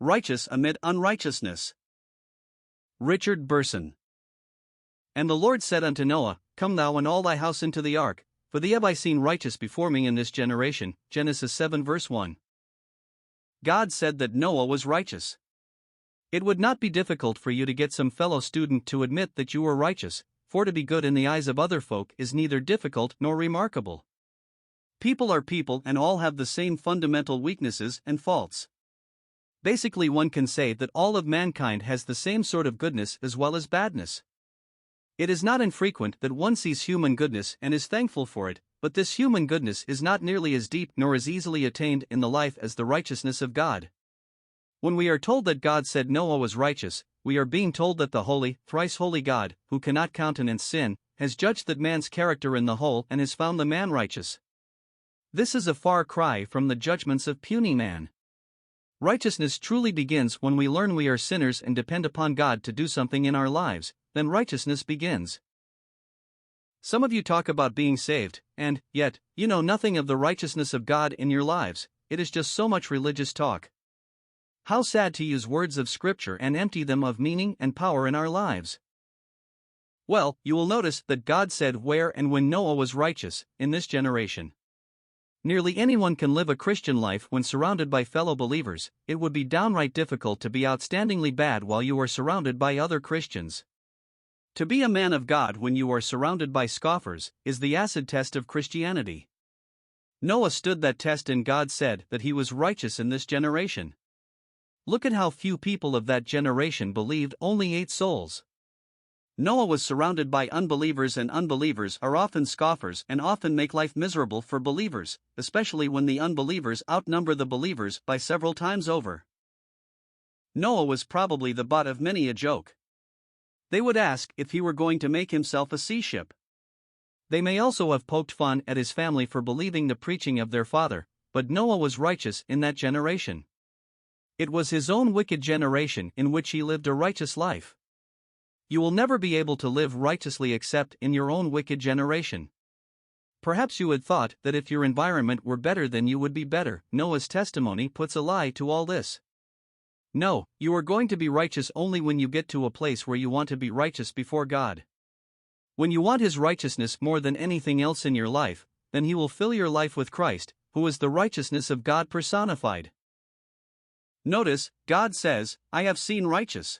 Righteous amid unrighteousness. Richard Burson. And the Lord said unto Noah, Come thou and all thy house into the ark, for thee have I seen righteous before me in this generation. Genesis 7 verse 1. God said that Noah was righteous. It would not be difficult for you to get some fellow student to admit that you were righteous, for to be good in the eyes of other folk is neither difficult nor remarkable. People are people and all have the same fundamental weaknesses and faults. Basically, one can say that all of mankind has the same sort of goodness as well as badness. It is not infrequent that one sees human goodness and is thankful for it, but this human goodness is not nearly as deep nor as easily attained in the life as the righteousness of God. When we are told that God said Noah was righteous, we are being told that the holy, thrice holy God, who cannot countenance sin, has judged that man's character in the whole and has found the man righteous. This is a far cry from the judgments of puny man. Righteousness truly begins when we learn we are sinners and depend upon God to do something in our lives, then righteousness begins. Some of you talk about being saved, and, yet, you know nothing of the righteousness of God in your lives. It is just so much religious talk. How sad to use words of Scripture and empty them of meaning and power in our lives. Well, you will notice that God said where and when Noah was righteous, in this generation. Nearly anyone can live a Christian life when surrounded by fellow believers. It would be downright difficult to be outstandingly bad while you are surrounded by other Christians. To be a man of God when you are surrounded by scoffers is the acid test of Christianity. Noah stood that test and God said that he was righteous in this generation. Look at how few people of that generation believed, only 8 souls. Noah was surrounded by unbelievers, and unbelievers are often scoffers and often make life miserable for believers, especially when the unbelievers outnumber the believers by several times over. Noah was probably the butt of many a joke. They would ask if he were going to make himself a sea ship. They may also have poked fun at his family for believing the preaching of their father, but Noah was righteous in that generation. It was his own wicked generation in which he lived a righteous life. You will never be able to live righteously except in your own wicked generation. Perhaps you had thought that if your environment were better then you would be better. Noah's testimony puts a lie to all this. No, you are going to be righteous only when you get to a place where you want to be righteous before God. When you want His righteousness more than anything else in your life, then He will fill your life with Christ, who is the righteousness of God personified. Notice, God says, I have seen righteous.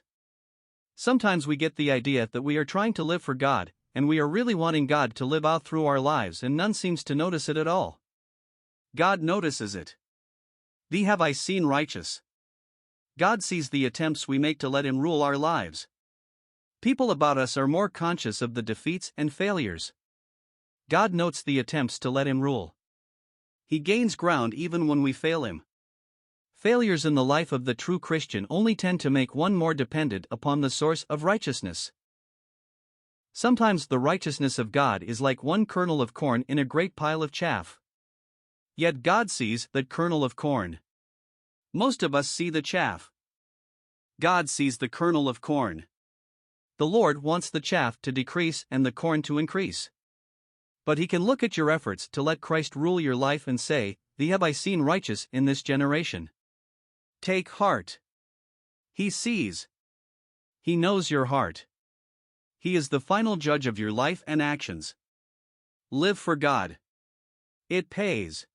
Sometimes we get the idea that we are trying to live for God, and we are really wanting God to live out through our lives, and none seems to notice it at all. God notices it. Thee have I seen righteous. God sees the attempts we make to let Him rule our lives. People about us are more conscious of the defeats and failures. God notes the attempts to let Him rule. He gains ground even when we fail Him. Failures in the life of the true Christian only tend to make one more dependent upon the source of righteousness. Sometimes the righteousness of God is like one kernel of corn in a great pile of chaff. Yet God sees that kernel of corn. Most of us see the chaff. God sees the kernel of corn. The Lord wants the chaff to decrease and the corn to increase. But He can look at your efforts to let Christ rule your life and say, Thee have I seen righteous in this generation. Take heart. He sees. He knows your heart. He is the final judge of your life and actions. Live for God. It pays.